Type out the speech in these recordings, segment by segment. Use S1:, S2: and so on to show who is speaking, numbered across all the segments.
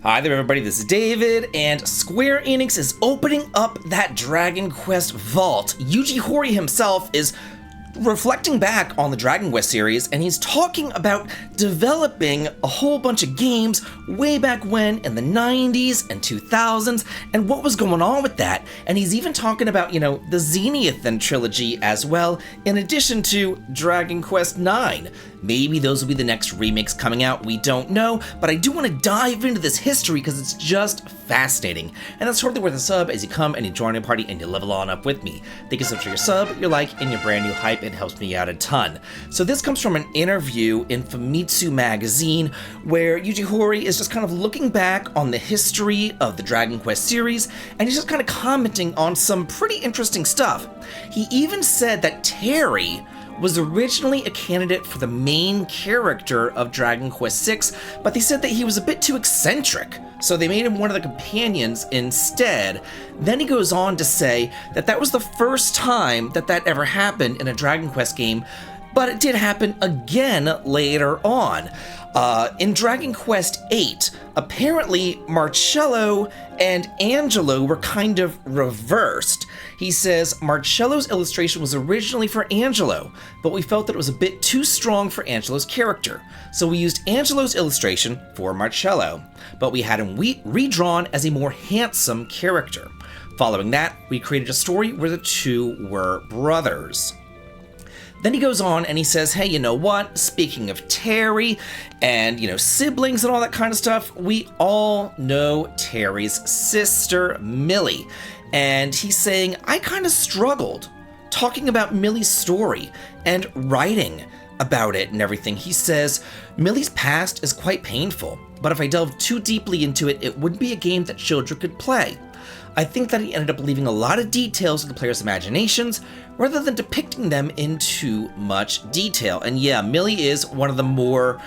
S1: Hi there everybody, this is David, and Square Enix is opening up that Dragon Quest vault. Yuji Horii himself is reflecting back on the Dragon Quest series, and he's talking about developing a whole bunch of games way back when in the 90s and 2000s, and what was going on with that. And he's even talking about, the Zenithon trilogy as well, in addition to Dragon Quest IX. Maybe those will be the next remakes coming out, we don't know, but I do want to dive into this history because it's just fascinating. And that's totally worth a sub as you come and you join a party and you level on up with me. Thank you so much for your sub, your like, and your brand new hype. It helps me out a ton. So this comes from an interview in Famitsu magazine where Yuji Horii is just kind of looking back on the history of the Dragon Quest series, and he's just kind of commenting on some pretty interesting stuff. He even said that Terry was originally a candidate for the main character of Dragon Quest VI, but they said that he was a bit too eccentric, so they made him one of the companions instead. Then he goes on to say that that was the first time that ever happened in a Dragon Quest game, but it did happen again later on. In Dragon Quest VIII, apparently Marcello and Angelo were kind of reversed. He says Marcello's illustration was originally for Angelo, but we felt that it was a bit too strong for Angelo's character, so we used Angelo's illustration for Marcello, but we had him redrawn as a more handsome character. Following that, we created a story where the two were brothers. Then he goes on and he says, hey, you know what? Speaking of Terry and, siblings and all that kind of stuff, we all know Terry's sister, Millie. And he's saying, I kind of struggled talking about Millie's story and writing about it and everything. He says, Millie's past is quite painful, but if I delved too deeply into it, it wouldn't be a game that children could play. I think that he ended up leaving a lot of details to the players' imaginations rather than depicting them in too much detail. And yeah, Millie is one of the more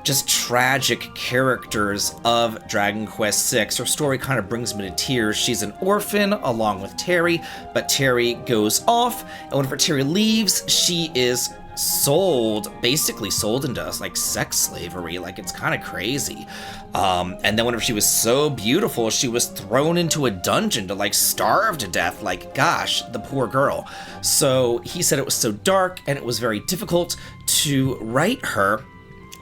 S1: just tragic characters of Dragon Quest VI. Her story kind of brings me to tears. She's an orphan along with Terry, but Terry goes off, and whenever Terry leaves, she is basically sold into sex slavery. It's kind of crazy. And then whenever she was so beautiful, she was thrown into a dungeon to starve to death. Gosh, the poor girl. So he said it was so dark and it was very difficult to write her.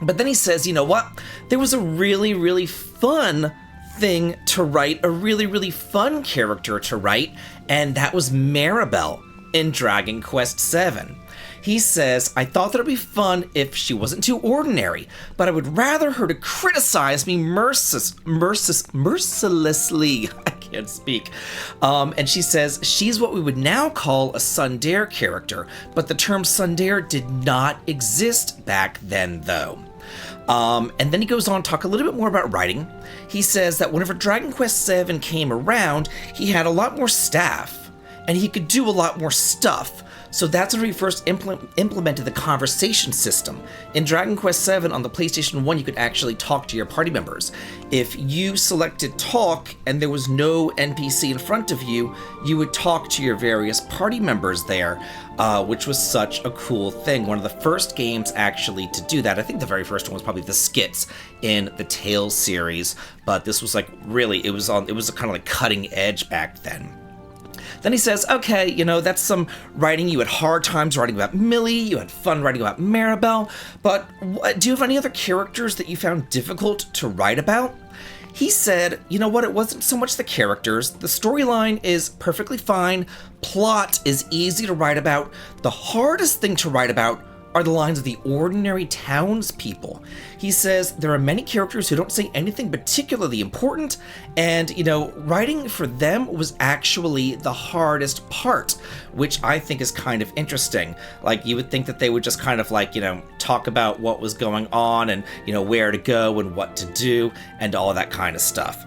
S1: But then he says, you know what? There was a really, really fun thing to write, a really, really fun character to write, and that was Maribel in Dragon Quest VII. He says, I thought that it'd be fun if she wasn't too ordinary, but I would rather her to criticize me mercilessly. I can't speak. And she says, she's what we would now call a tsundere character, but the term tsundere did not exist back then, though. And then he goes on to talk a little bit more about writing. He says that whenever Dragon Quest VII came around, he had a lot more staff, and he could do a lot more stuff. So that's when we first implemented the conversation system. In Dragon Quest VII on the PlayStation 1, you could actually talk to your party members. If you selected talk and there was no NPC in front of you, you would talk to your various party members there, which was such a cool thing. One of the first games actually to do that. I think the very first one was probably the skits in the Tales series, but this was really, it was kind of cutting edge back then. Then he says, okay, that's some writing. You had hard times writing about Millie, you had fun writing about Maribel, but do you have any other characters that you found difficult to write about? He said, you know what, it wasn't so much the characters. The storyline is perfectly fine. Plot is easy to write about. The hardest thing to write about are the lines of the ordinary townspeople. He says there are many characters who don't say anything particularly important, and, writing for them was actually the hardest part, which I think is kind of interesting. You would think that they would just kind of talk about what was going on and, where to go and what to do and all of that kind of stuff.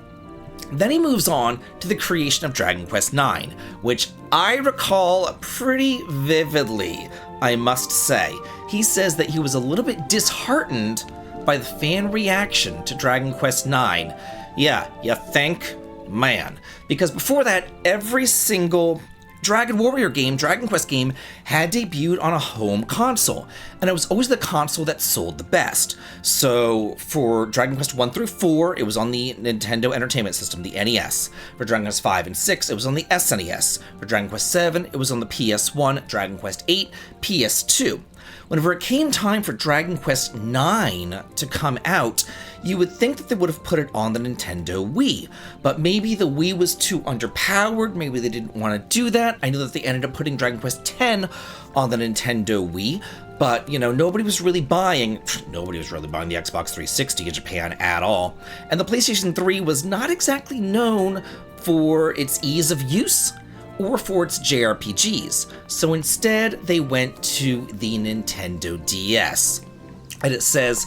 S1: Then he moves on to the creation of Dragon Quest IX, which I recall pretty vividly, I must say. He says that he was a little bit disheartened by the fan reaction to Dragon Quest IX. Yeah, you think? Man. Because before that, every single Dragon Warrior game, Dragon Quest game, had debuted on a home console, and it was always the console that sold the best. So for Dragon Quest 1 through 4, it was on the Nintendo Entertainment System, the NES. For Dragon Quest 5 and 6, it was on the SNES. For Dragon Quest 7, it was on the PS1, Dragon Quest 8, PS2. Whenever it came time for Dragon Quest 9 to come out, you would think that they would have put it on the Nintendo Wii, but maybe the Wii was too underpowered, maybe they didn't want to do that. I know that they ended up putting Dragon Quest 10 on the Nintendo Wii, but, you know, nobody was really buying the Xbox 360 in Japan at all, and the PlayStation 3 was not exactly known for its ease of use or for its JRPGs, so instead they went to the Nintendo DS. And it says,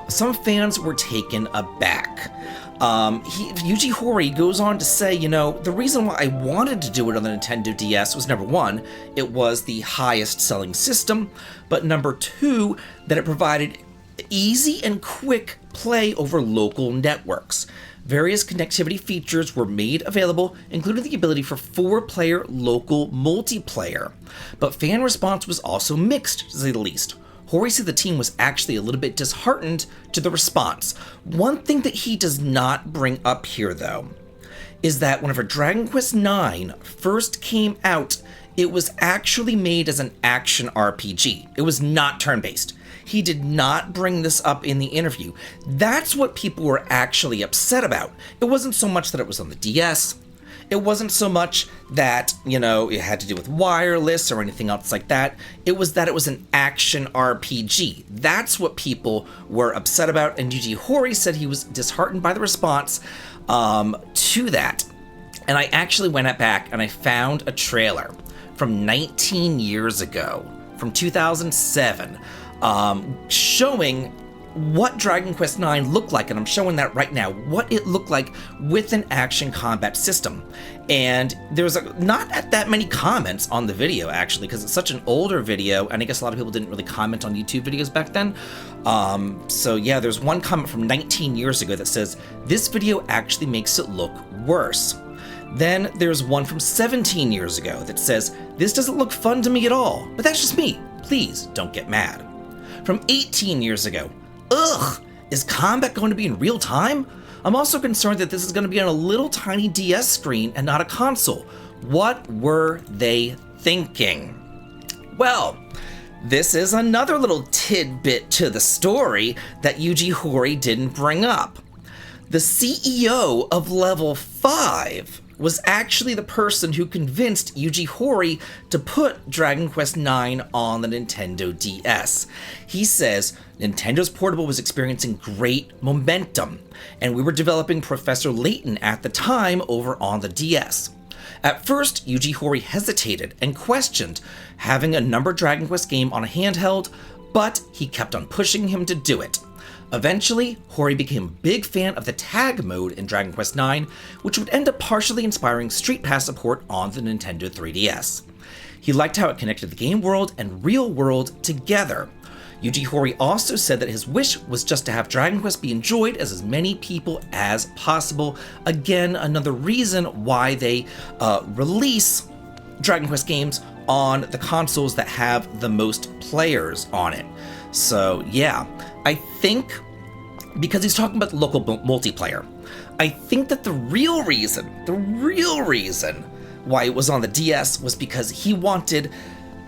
S1: some fans were taken aback. Yuji Horii goes on to say, you know, the reason why I wanted to do it on the Nintendo DS was, number one, it was the highest selling system, but number two, that it provided easy and quick play over local networks. Various connectivity features were made available, including the ability for 4-player local multiplayer. But fan response was also mixed, to say the least. Horii said the team was actually a little bit disheartened to the response. One thing that he does not bring up here, though, is that whenever Dragon Quest IX first came out, it was actually made as an action RPG. It was not turn-based. He did not bring this up in the interview. That's what people were actually upset about. It wasn't so much that it was on the DS. It wasn't so much that, you know, it had to do with wireless or anything else like that. It was that it was an action RPG. That's what people were upset about, and Yuji Horii said he was disheartened by the response to that. And I actually went back and I found a trailer from 19 years ago, from 2007, showing what Dragon Quest IX looked like, and I'm showing that right now, what it looked like with an action combat system. And there's not that many comments on the video, actually, because it's such an older video, and I guess a lot of people didn't really comment on YouTube videos back then. So yeah, there's one comment from 19 years ago that says, "This video actually makes it look worse." Then there's one from 17 years ago that says, "This doesn't look fun to me at all, but that's just me. Please don't get mad." From 18 years ago, "Ugh, is combat going to be in real time? I'm also concerned that this is going to be on a little tiny DS screen and not a console. What were they thinking?" Well, this is another little tidbit to the story that Yuji Horii didn't bring up. The CEO of Level 5 was actually the person who convinced Yuji Horii to put Dragon Quest IX on the Nintendo DS. He says, "Nintendo's Portable was experiencing great momentum, and we were developing Professor Layton at the time over on the DS. At first, Yuji Horii hesitated and questioned having a numbered Dragon Quest game on a handheld, but he kept on pushing him to do it. Eventually, Horii became a big fan of the tag mode in Dragon Quest IX, which would end up partially inspiring Street Pass support on the Nintendo 3DS. He liked how it connected the game world and real world together." Yuji Horii also said that his wish was just to have Dragon Quest be enjoyed as many people as possible. Again, another reason why they release Dragon Quest games on the consoles that have the most players on it. So yeah, I think because he's talking about the local multiplayer, I think that the real reason why it was on the DS was because he wanted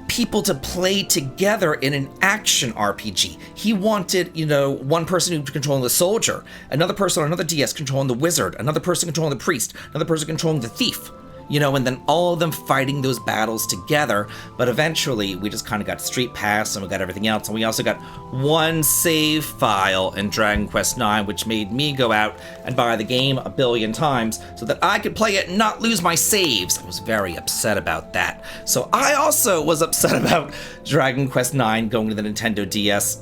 S1: people to play together in an action RPG. He wanted, you know, one person controlling the soldier, another person on another DS controlling the wizard, another person controlling the priest, another person controlling the thief. You know, and then all of them fighting those battles together. But eventually, we just kind of got Street Pass and we got everything else. And we also got one save file in Dragon Quest IX, which made me go out and buy the game a billion times so that I could play it and not lose my saves. I was very upset about that. So I also was upset about Dragon Quest IX going to the Nintendo DS.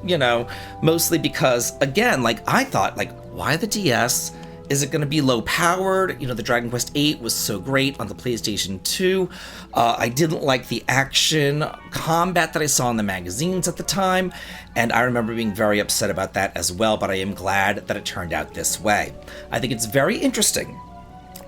S1: You know, mostly because, again, like, I thought, like, why the DS? Is it going to be low powered? You know, the Dragon Quest VIII was so great on the PlayStation 2. I didn't like the action combat that I saw in the magazines at the time, and I remember being very upset about that as well, but I am glad that it turned out this way. I think it's very interesting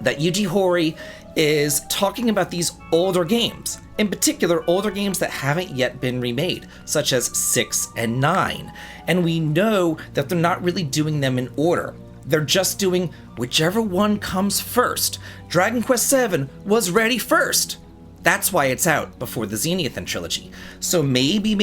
S1: that Yuji Horii is talking about these older games. In particular, older games that haven't yet been remade, such as 6 and 9. And we know that they're not really doing them in order. They're just doing whichever one comes first. Dragon Quest VII was ready first. That's why it's out before the Zenithal trilogy. So maybe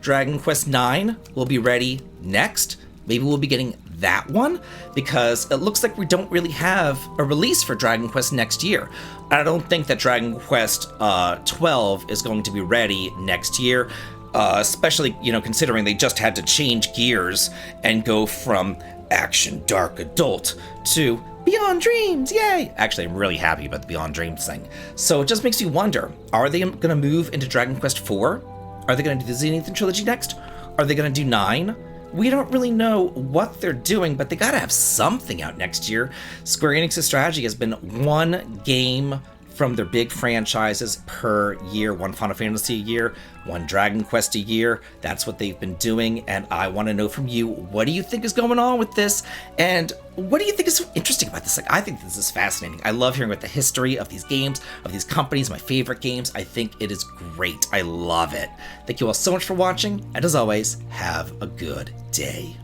S1: Dragon Quest IX will be ready next. Maybe we'll be getting that one, because it looks like we don't really have a release for Dragon Quest next year. I don't think that Dragon Quest 12 is going to be ready next year, especially, considering they just had to change gears and go from action dark adult to Beyond Dreams, yay! Actually, I'm really happy about the Beyond Dreams thing. So it just makes you wonder, are they going to move into Dragon Quest 4? Are they going to do the Zenithal trilogy next? Are they going to do 9? We don't really know what they're doing, but they gotta have something out next year. Square Enix's strategy has been one game from their big franchises per year, one Final Fantasy a year, one Dragon Quest a year. That's what they've been doing, and I want to know from you, what do you think is going on with this? And what do you think is so interesting about this? I think this is fascinating. I love hearing about the history of these games, of these companies, my favorite games. I think it is great. I love it. Thank you all so much for watching, and as always, have a good day.